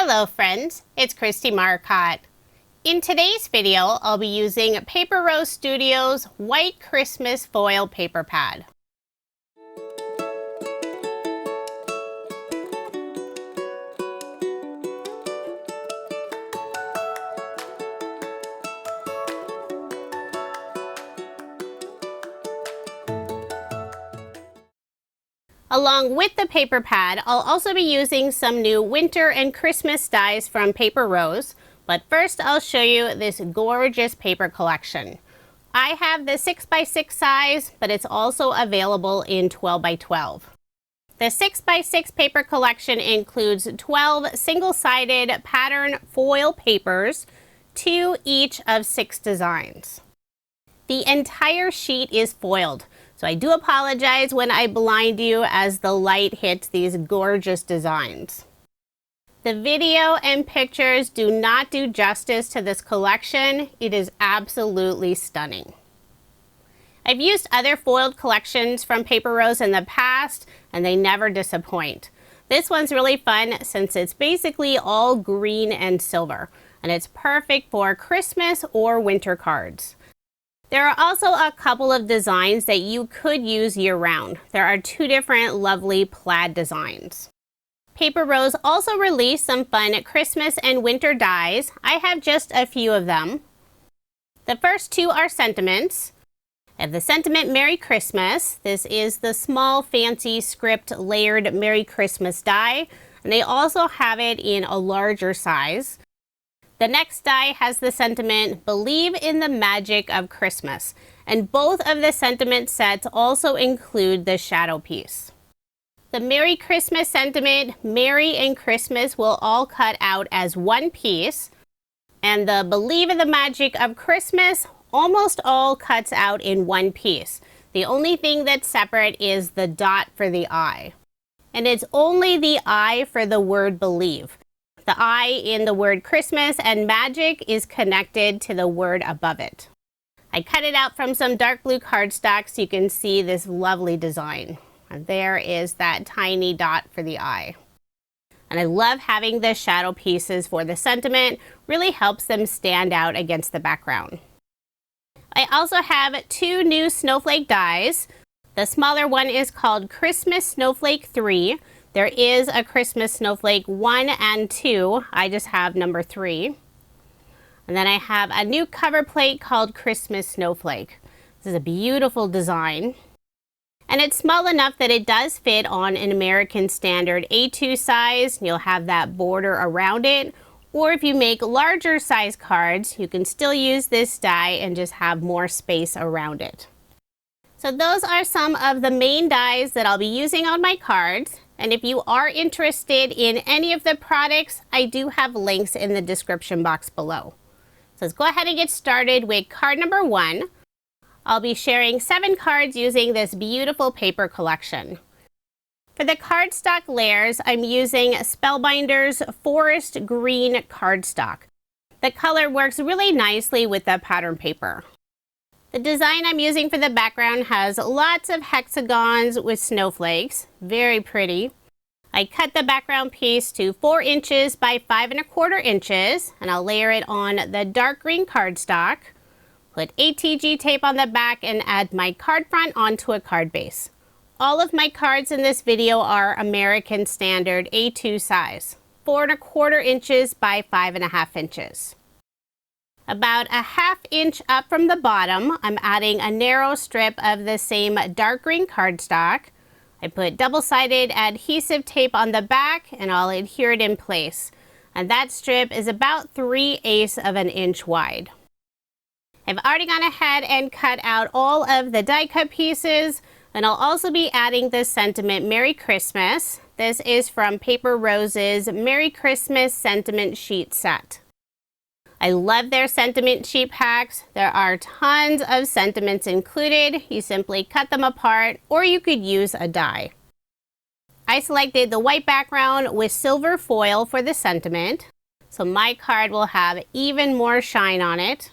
Hello friends, it's Kristie Marcotte. In today's video, I'll be using Paper Rose Studio's White Christmas Foil Paper Pad. Along with the paper pad, I'll also be using some new winter and Christmas dies from Paper Rose. But first, I'll show you this gorgeous paper collection. I have the 6x6 size, but it's also available in 12x12. The 6x6 paper collection includes 12 single-sided pattern foil papers, 2 each of 6 designs. The entire sheet is foiled. So I do apologize when I blind you as the light hits these gorgeous designs. The video and pictures do not do justice to this collection. It is absolutely stunning. I've used other foiled collections from Paper Rose in the past, and they never disappoint. This one's really fun since it's basically all green and silver, and it's perfect for Christmas or winter cards. There are also a couple of designs that you could use year-round. There are 2 different lovely plaid designs. Paper Rose also released some fun Christmas and winter dies. I have just a few of them. The first 2 are sentiments. I have the Sentiment Merry Christmas. This is the small fancy script layered Merry Christmas die, and they also have it in a larger size. The next die has the sentiment, Believe in the Magic of Christmas, and both of the sentiment sets also include the shadow piece. The Merry Christmas sentiment, Merry and Christmas will all cut out as one piece, and the Believe in the Magic of Christmas almost all cuts out in one piece. The only thing that's separate is the dot for the I. And it's only the I for the word believe. The I in the word Christmas and magic is connected to the word above it. I cut it out from some dark blue cardstock so you can see this lovely design. And there is that tiny dot for the I. And I love having the shadow pieces for the sentiment. Really helps them stand out against the background. I also have 2 new snowflake dies. The smaller one is called Christmas Snowflake 3. There is a Christmas Snowflake 1 and 2. I just have number 3. And then I have a new cover plate called Christmas Snowflake. This is a beautiful design. And it's small enough that it does fit on an American Standard A2 size. You'll have that border around it. Or if you make larger size cards, you can still use this die and just have more space around it. So those are some of the main dies that I'll be using on my cards. And if you are interested in any of the products, I do have links in the description box below. So let's go ahead and get started with card number 1. I'll be sharing 7 cards using this beautiful paper collection. For the cardstock layers, I'm using Spellbinders Forest Green cardstock. The color works really nicely with the pattern paper. The design I'm using for the background has lots of hexagons with snowflakes. Very pretty. I cut the background piece to 4 inches by 5 1/4 inches, and I'll layer it on the dark green cardstock. Put ATG tape on the back and add my card front onto a card base. All of my cards in this video are American Standard A2 size, 4 1/4 inches by 5 1/2 inches. About a 1/2 inch up from the bottom, I'm adding a narrow strip of the same dark green cardstock. I put double-sided adhesive tape on the back and I'll adhere it in place. And that strip is about 3/8 of an inch wide. I've already gone ahead and cut out all of the die cut pieces, and I'll also be adding the sentiment Merry Christmas. This is from Paper Rose's Merry Christmas Sentiment Sheet Set. I love their sentiment sheet packs. There are tons of sentiments included. You simply cut them apart, or you could use a die. I selected the white background with silver foil for the sentiment, so my card will have even more shine on it.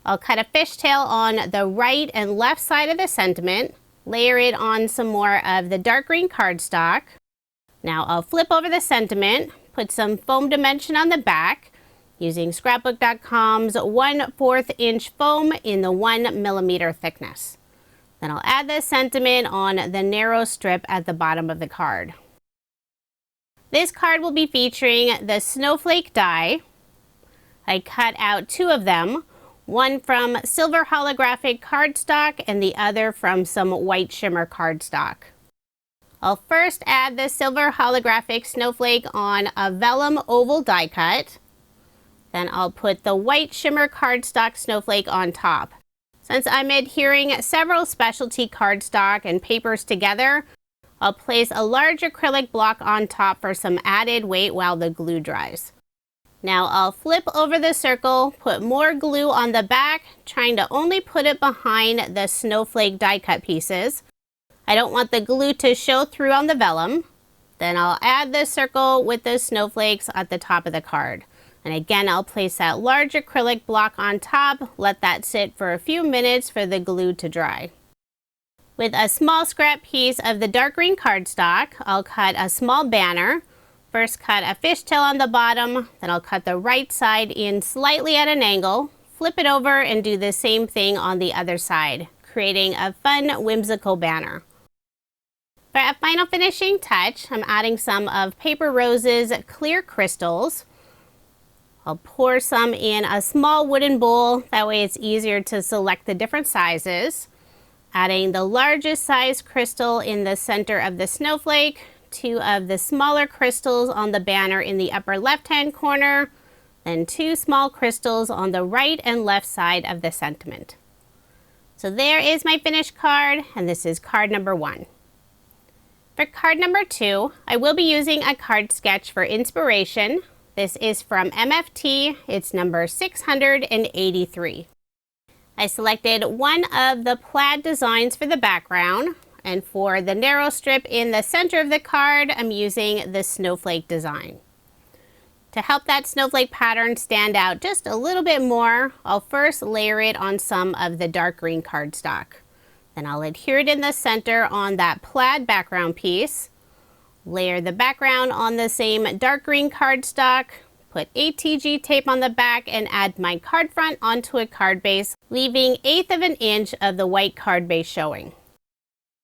I'll cut a fishtail on the right and left side of the sentiment, layer it on some more of the dark green cardstock. Now I'll flip over the sentiment, put some foam dimension on the back using scrapbook.com's 1/4 inch foam in the 1mm thickness. Then I'll add the sentiment on the narrow strip at the bottom of the card. This card will be featuring the Snowflake die. I cut out 2 of them, one from silver holographic cardstock and the other from some white shimmer cardstock. I'll first add the silver holographic snowflake on a vellum oval die cut. Then I'll put the white shimmer cardstock snowflake on top. Since I'm adhering several specialty cardstock and papers together, I'll place a large acrylic block on top for some added weight while the glue dries. Now I'll flip over the circle, put more glue on the back, trying to only put it behind the snowflake die cut pieces. I don't want the glue to show through on the vellum. Then I'll add the circle with the snowflakes at the top of the card. And again, I'll place that large acrylic block on top, let that sit for a few minutes for the glue to dry. With a small scrap piece of the dark green cardstock, I'll cut a small banner. First cut a fishtail on the bottom, then I'll cut the right side in slightly at an angle, flip it over and do the same thing on the other side, creating a fun, whimsical banner. For a final finishing touch, I'm adding some of Paper Rose's clear crystals. I'll pour some in a small wooden bowl, that way it's easier to select the different sizes. Adding the largest size crystal in the center of the snowflake, 2 of the smaller crystals on the banner in the upper left-hand corner, then 2 small crystals on the right and left side of the sentiment. So there is my finished card, and this is card number 1. For card number 2, I will be using a card sketch for inspiration. This is from MFT, it's number 683. I selected one of the plaid designs for the background, and for the narrow strip in the center of the card, I'm using the snowflake design. To help that snowflake pattern stand out just a little bit more, I'll first layer it on some of the dark green cardstock. Then I'll adhere it in the center on that plaid background piece. Layer the background on the same dark green cardstock, put ATG tape on the back and add my card front onto a card base, leaving 1/8 of an inch of the white card base showing.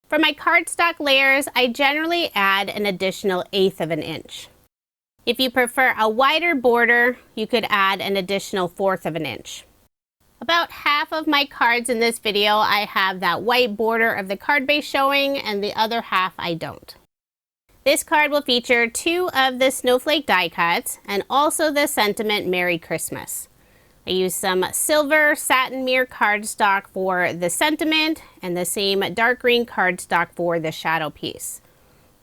For my cardstock layers, I generally add an additional 1/8 of an inch. If you prefer a wider border, you could add an additional 1/4 of an inch. About half of my cards in this video, I have that white border of the card base showing, and the other half I don't. This card will feature 2 of the snowflake die cuts and also the sentiment Merry Christmas. I used some silver satin mirror cardstock for the sentiment and the same dark green cardstock for the shadow piece.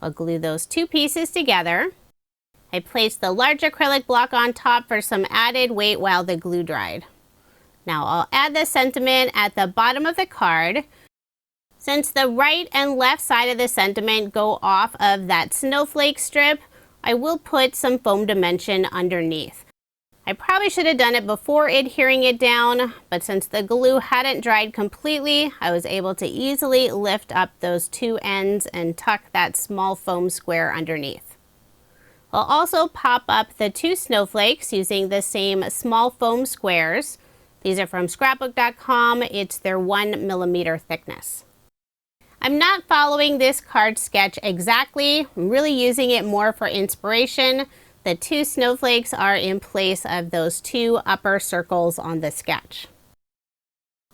I'll glue those 2 pieces together. I placed the large acrylic block on top for some added weight while the glue dried. Now I'll add the sentiment at the bottom of the card. Since the right and left side of the sentiment go off of that snowflake strip, I will put some foam dimension underneath. I probably should have done it before adhering it down, but since the glue hadn't dried completely, I was able to easily lift up those 2 ends and tuck that small foam square underneath. I'll also pop up the 2 snowflakes using the same small foam squares. These are from scrapbook.com. It's their 1mm thickness. I'm not following this card sketch exactly. I'm really using it more for inspiration. The 2 snowflakes are in place of those 2 upper circles on the sketch.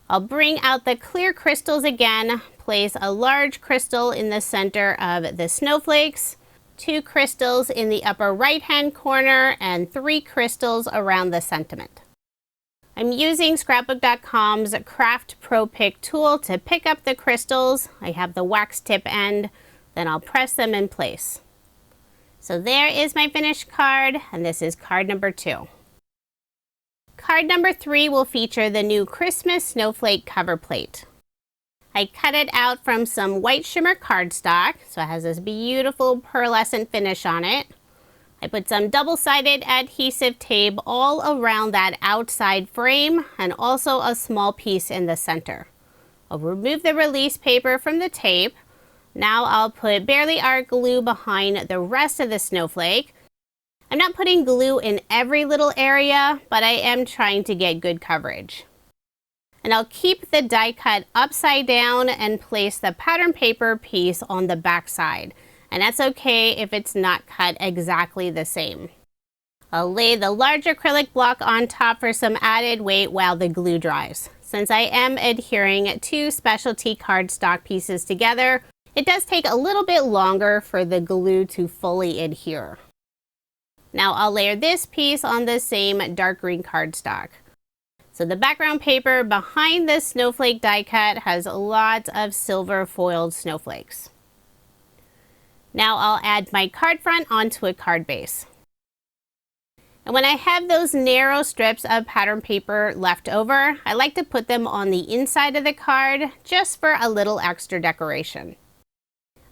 I'll bring out the clear crystals again, place a large crystal in the center of the snowflakes, 2 crystals in the upper right-hand corner, and 3 crystals around the sentiment. I'm using scrapbook.com's Craft Pro Pick tool to pick up the crystals. I have the wax tip end, then I'll press them in place. So there is my finished card, and this is card number 2. Card number 3 will feature the new Christmas Snowflake cover plate. I cut it out from some white shimmer cardstock, so it has this beautiful pearlescent finish on it. I put some double-sided adhesive tape all around that outside frame and also a small piece in the center. I'll remove the release paper from the tape. Now I'll put barely art glue behind the rest of the snowflake. I'm not putting glue in every little area, but I am trying to get good coverage. And I'll keep the die cut upside down and place the pattern paper piece on the back side. And that's okay if it's not cut exactly the same. I'll lay the large acrylic block on top for some added weight while the glue dries. Since I am adhering 2 specialty cardstock pieces together, it does take a little bit longer for the glue to fully adhere. Now I'll layer this piece on the same dark green cardstock. So the background paper behind the snowflake die cut has lots of silver foiled snowflakes. Now I'll add my card front onto a card base. And when I have those narrow strips of pattern paper left over, I like to put them on the inside of the card just for a little extra decoration.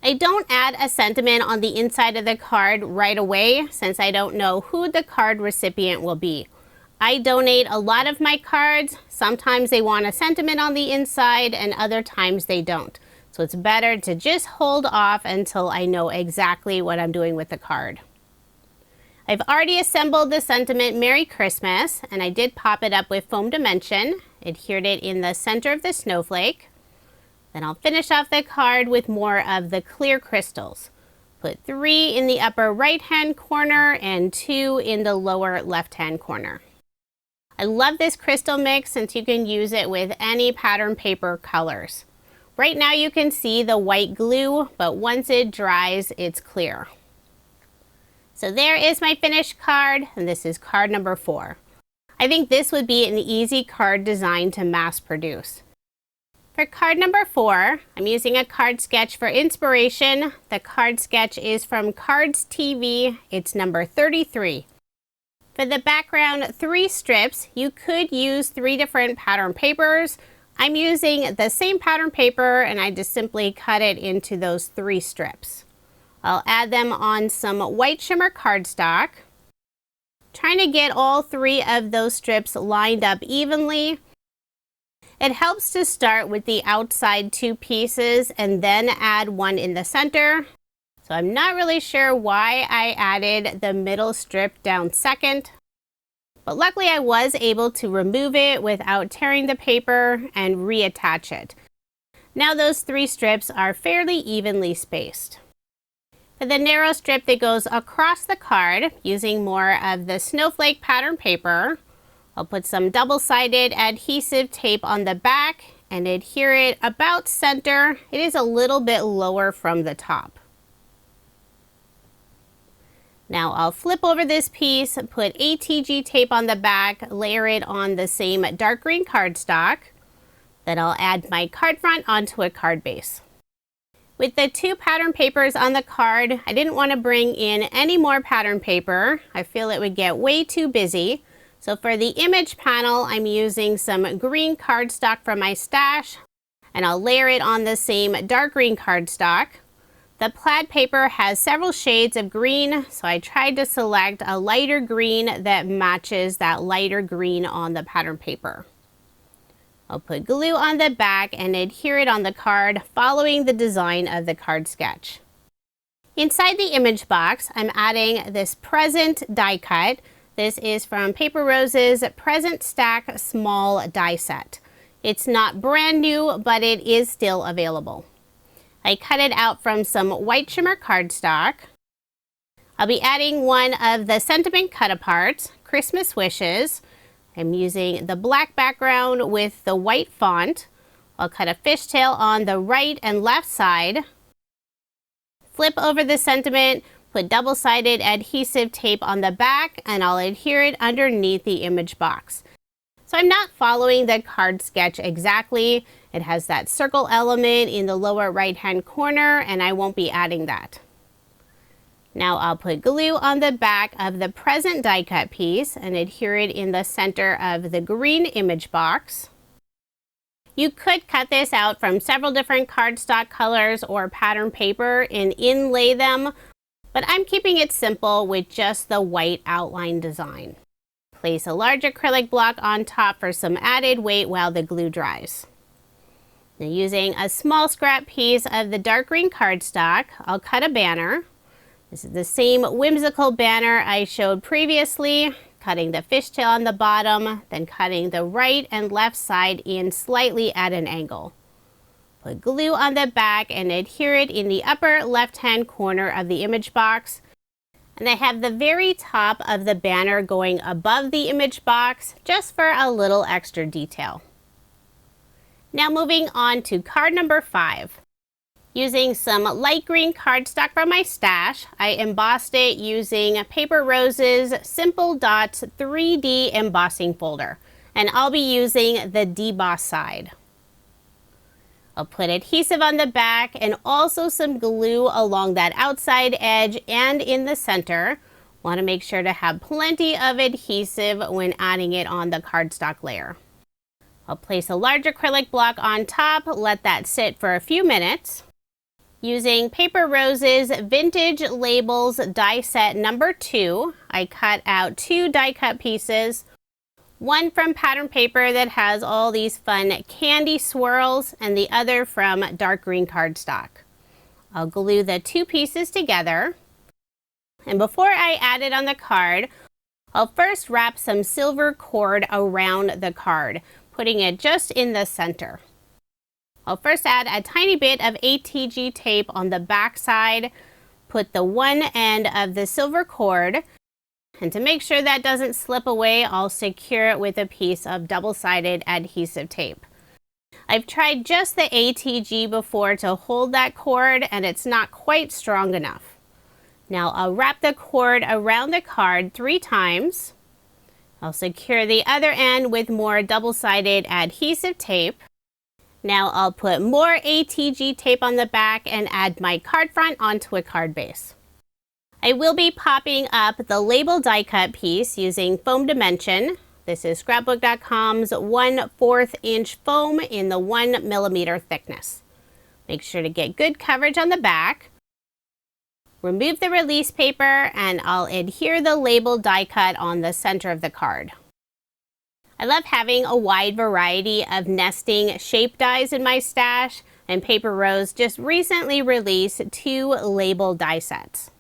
I don't add a sentiment on the inside of the card right away since I don't know who the card recipient will be. I donate a lot of my cards. Sometimes they want a sentiment on the inside and other times they don't. So it's better to just hold off until I know exactly what I'm doing with the card. I've already assembled the sentiment Merry Christmas, and I did pop it up with foam dimension, adhered it in the center of the snowflake. Then I'll finish off the card with more of the clear crystals. Put 3 in the upper right hand corner and 2 in the lower left hand corner. I love this crystal mix since you can use it with any pattern paper colors. Right now you can see the white glue, but once it dries, it's clear. So there is my finished card, and this is card number 4. I think this would be an easy card design to mass produce. For card number 4, I'm using a card sketch for inspiration. The card sketch is from Cards TV. It's number 33. For the background 3 strips, you could use 3 different pattern papers. I'm using the same pattern paper and I just simply cut it into those 3 strips. I'll add them on some white shimmer cardstock. Trying to get all 3 of those strips lined up evenly. It helps to start with the outside 2 pieces and then add 1 in the center. So I'm not really sure why I added the middle strip down second. But luckily I was able to remove it without tearing the paper and reattach it. Now those 3 strips are fairly evenly spaced. For the narrow strip that goes across the card, using more of the snowflake pattern paper, I'll put some double-sided adhesive tape on the back and adhere it about center. It is a little bit lower from the top. Now I'll flip over this piece, put ATG tape on the back, layer it on the same dark green cardstock. Then I'll add my card front onto a card base. With the 2 pattern papers on the card, I didn't want to bring in any more pattern paper. I feel it would get way too busy. So for the image panel, I'm using some green cardstock from my stash, and I'll layer it on the same dark green cardstock. The plaid paper has several shades of green, so I tried to select a lighter green that matches that lighter green on the pattern paper. I'll put glue on the back and adhere it on the card, following the design of the card sketch. Inside the image box, I'm adding this present die cut. This is from Paper Rose's Present Stack Small Die Set. It's not brand new, but it is still available. I cut it out from some white shimmer cardstock. I'll be adding one of the sentiment cut aparts, Christmas Wishes. I'm using the black background with the white font. I'll cut a fishtail on the right and left side. Flip over the sentiment, put double-sided adhesive tape on the back, and I'll adhere it underneath the image box. So I'm not following the card sketch exactly. It has that circle element in the lower right-hand corner, and I won't be adding that. Now I'll put glue on the back of the present die cut piece and adhere it in the center of the green image box. You could cut this out from several different cardstock colors or pattern paper and inlay them, but I'm keeping it simple with just the white outline design. Place a large acrylic block on top for some added weight while the glue dries. Now using a small scrap piece of the dark green cardstock, I'll cut a banner. This is the same whimsical banner I showed previously, cutting the fishtail on the bottom, then cutting the right and left side in slightly at an angle. Put glue on the back and adhere it in the upper left-hand corner of the image box. And I have the very top of the banner going above the image box just for a little extra detail. Now moving on to card number 5. Using some light green cardstock from my stash, I embossed it using Paper Rose's Simple Dots 3D embossing folder. And I'll be using the deboss side. I'll put adhesive on the back and also some glue along that outside edge and in the center. Want to make sure to have plenty of adhesive when adding it on the cardstock layer. I'll place a large acrylic block on top, let that sit for a few minutes. Using Paper Rose's Vintage Labels die set number 2, I cut out 2 die cut pieces. One from pattern paper that has all these fun candy swirls, and the other from dark green cardstock. I'll glue the 2 pieces together. And before I add it on the card, I'll first wrap some silver cord around the card, putting it just in the center. I'll first add a tiny bit of ATG tape on the back side, put the one end of the silver cord, and to make sure that doesn't slip away, I'll secure it with a piece of double-sided adhesive tape. I've tried just the ATG before to hold that cord, and it's not quite strong enough. Now I'll wrap the cord around the card 3 times. I'll secure the other end with more double-sided adhesive tape. Now I'll put more ATG tape on the back and add my card front onto a card base. I will be popping up the label die cut piece using foam dimension. This is scrapbook.com's 1/4 inch foam in the 1 millimeter thickness. Make sure to get good coverage on the back. Remove the release paper and I'll adhere the label die cut on the center of the card. I love having a wide variety of nesting shape dies in my stash, and Paper Rose just recently released 2 label die sets.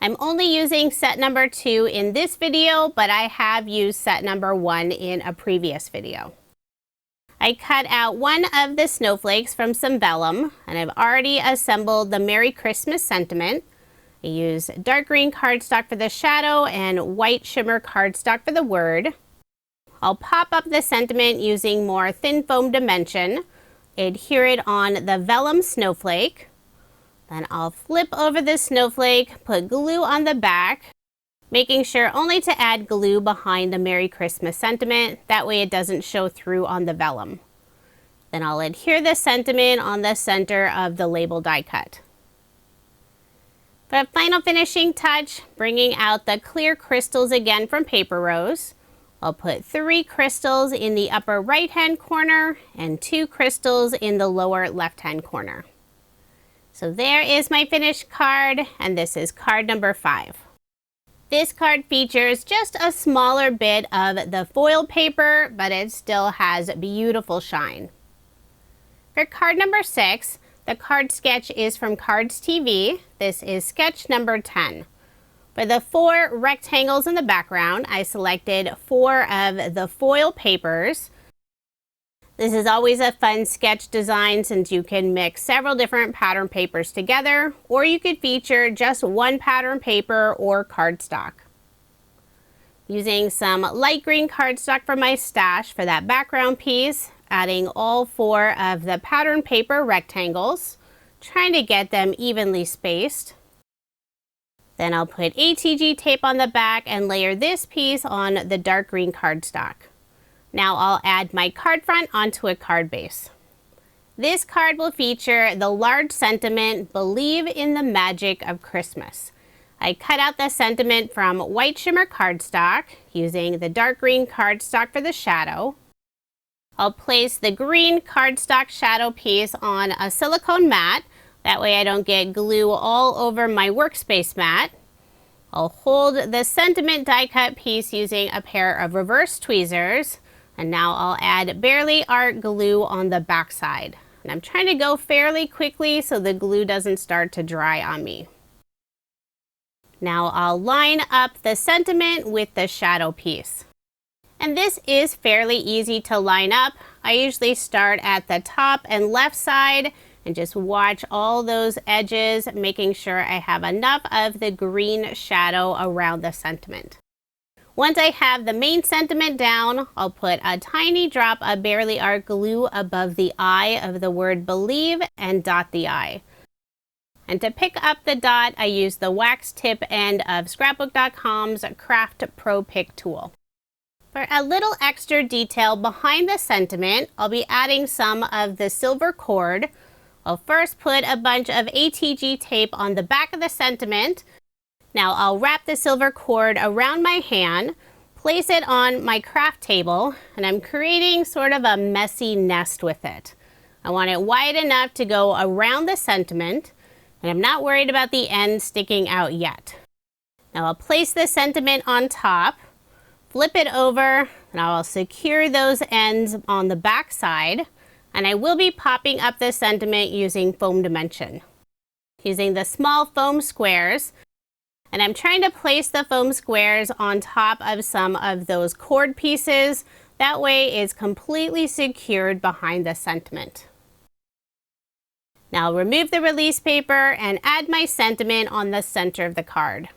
I'm only using set number 2 in this video, but I have used set number 1 in a previous video. I cut out one of the snowflakes from some vellum, and I've already assembled the Merry Christmas sentiment. I used dark green cardstock for the shadow and white shimmer cardstock for the word. I'll pop up the sentiment using more thin foam dimension, adhere it on the vellum snowflake. Then I'll flip over the snowflake, put glue on the back, making sure only to add glue behind the Merry Christmas sentiment. That way it doesn't show through on the vellum. Then I'll adhere the sentiment on the center of the label die cut. For a final finishing touch, bringing out the clear crystals again from Paper Rose. I'll put 3 crystals in the upper right-hand corner and 2 crystals in the lower left-hand corner. So there is my finished card, and this is card number 5. This card features just a smaller bit of the foil paper, but it still has beautiful shine. For card number 6, the card sketch is from Cards TV. This is sketch number 10. For the 4 rectangles in the background, I selected 4 of the foil papers. This is always a fun sketch design since you can mix several different pattern papers together, or you could feature just one pattern paper or cardstock. Using some light green cardstock from my stash for that background piece, adding all 4 of the pattern paper rectangles, trying to get them evenly spaced. Then I'll put ATG tape on the back and layer this piece on the dark green cardstock. Now I'll add my card front onto a card base. This card will feature the large sentiment, "Believe in the Magic of Christmas." I cut out the sentiment from white shimmer cardstock using the dark green cardstock for the shadow. I'll place the green cardstock shadow piece on a silicone mat. That way I don't get glue all over my workspace mat. I'll hold the sentiment die cut piece using a pair of reverse tweezers. And now I'll add Barely Art glue on the back side. And I'm trying to go fairly quickly so the glue doesn't start to dry on me. Now I'll line up the sentiment with the shadow piece. And this is fairly easy to line up. I usually start at the top and left side and just watch all those edges, making sure I have enough of the green shadow around the sentiment. Once I have the main sentiment down, I'll put a tiny drop of Barely Art glue above the eye of the word believe and dot the eye. And to pick up the dot, I use the wax tip end of Scrapbook.com's Craft Pro Pick tool. For a little extra detail behind the sentiment, I'll be adding some of the silver cord. I'll first put a bunch of ATG tape on the back of the sentiment. Now I'll wrap the silver cord around my hand, place it on my craft table, and I'm creating sort of a messy nest with it. I want it wide enough to go around the sentiment, and I'm not worried about the end sticking out yet. Now I'll place the sentiment on top, flip it over, and I'll secure those ends on the back side, and I will be popping up the sentiment using foam dimension. Using the small foam squares, and I'm trying to place the foam squares on top of some of those cord pieces. That way it's completely secured behind the sentiment. Now I'll remove the release paper and add my sentiment on the center of the card.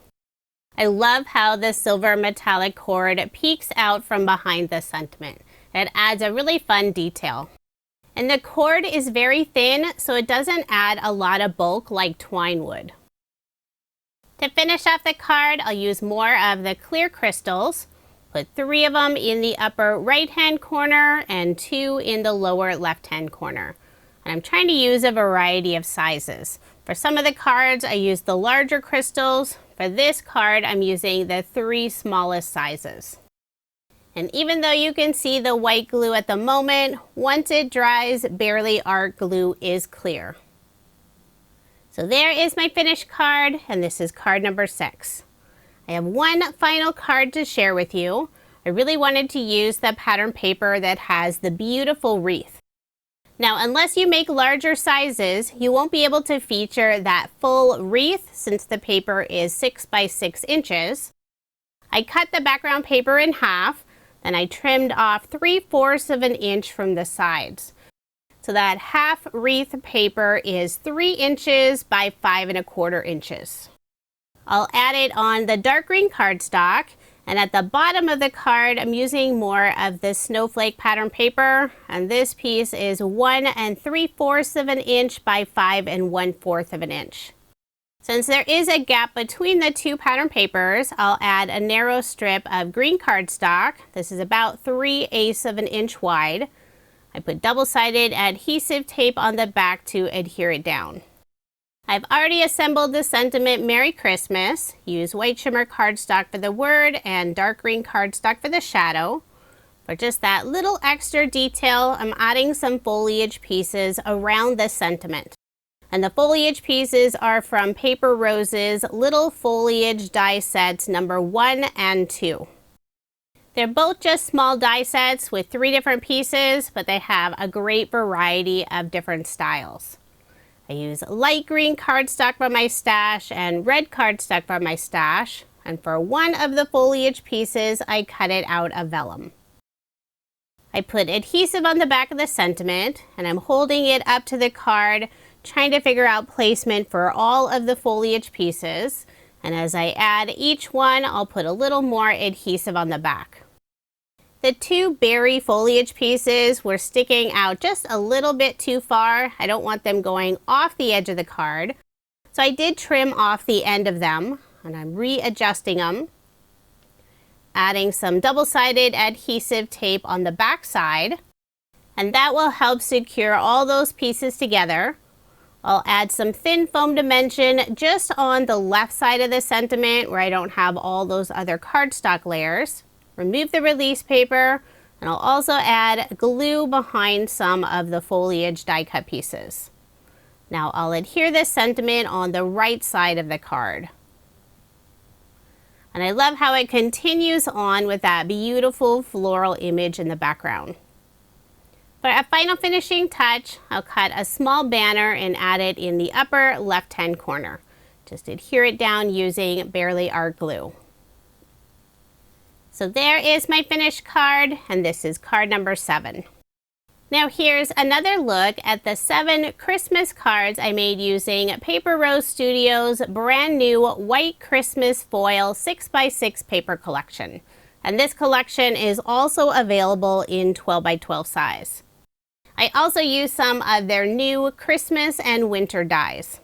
I love how the silver metallic cord peeks out from behind the sentiment. It adds a really fun detail. And the cord is very thin, so it doesn't add a lot of bulk like twine would. To finish off the card, I'll use more of the clear crystals. Put 3 of them in the upper right-hand corner and 2 in the lower left-hand corner. And I'm trying to use a variety of sizes. For some of the cards, I use the larger crystals. For this card, I'm using the 3 smallest sizes. And even though you can see the white glue at the moment, once it dries, Barely Art glue is clear. So there is my finished card, and this is card number 6. I have one final card to share with you. I really wanted to use the pattern paper that has the beautiful wreath. Now, unless you make larger sizes, you won't be able to feature that full wreath since the paper is 6 by 6 inches. I cut the background paper in half, then I trimmed off 3/4 of an inch from the sides. So that half wreath paper is 3 inches by 5 1/4 inches. I'll add it on the dark green cardstock, and at the bottom of the card I'm using more of the Snowflake pattern paper, and this piece is 1 3/4 of an inch by 5 1/4 of an inch. Since there is a gap between the 2 pattern papers, I'll add a narrow strip of green cardstock. This is about 3/8 of an inch wide. I put double-sided adhesive tape on the back to adhere it down. I've already assembled the sentiment Merry Christmas. Use white shimmer cardstock for the word and dark green cardstock for the shadow. For just that little extra detail, I'm adding some foliage pieces around the sentiment. And the foliage pieces are from Paper Rose's Little Foliage die sets number 1 and 2. They're both just small die sets with 3 different pieces, but they have a great variety of different styles. I use light green cardstock for my stash and red cardstock for my stash. And for one of the foliage pieces, I cut it out of vellum. I put adhesive on the back of the sentiment, and I'm holding it up to the card, trying to figure out placement for all of the foliage pieces. And as I add each one, I'll put a little more adhesive on the back. The 2 berry foliage pieces were sticking out just a little bit too far. I don't want them going off the edge of the card. So I did trim off the end of them, and I'm readjusting them. Adding some double-sided adhesive tape on the back side, and that will help secure all those pieces together. I'll add some thin foam dimension just on the left side of the sentiment where I don't have all those other cardstock layers. Remove the release paper, and I'll also add glue behind some of the foliage die cut pieces. Now I'll adhere this sentiment on the right side of the card. And I love how it continues on with that beautiful floral image in the background. For a final finishing touch, I'll cut a small banner and add it in the upper left-hand corner. Just adhere it down using Barely Art glue. So there is my finished card, and this is card number 7. Now here's another look at the 7 Christmas cards I made using Paper Rose Studios' brand new White Christmas Foil 6x6 paper collection. And this collection is also available in 12x12 size. I also used some of their new Christmas and winter dies.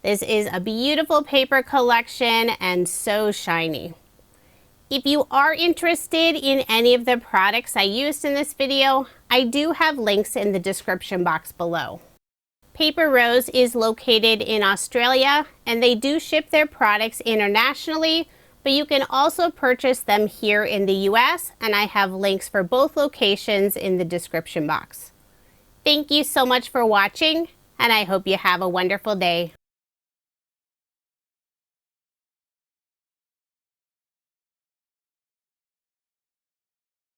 This is a beautiful paper collection and so shiny. If you are interested in any of the products I used in this video, I do have links in the description box below. Paper Rose is located in Australia, and they do ship their products internationally, but you can also purchase them here in the US, and I have links for both locations in the description box. Thank you so much for watching, and I hope you have a wonderful day.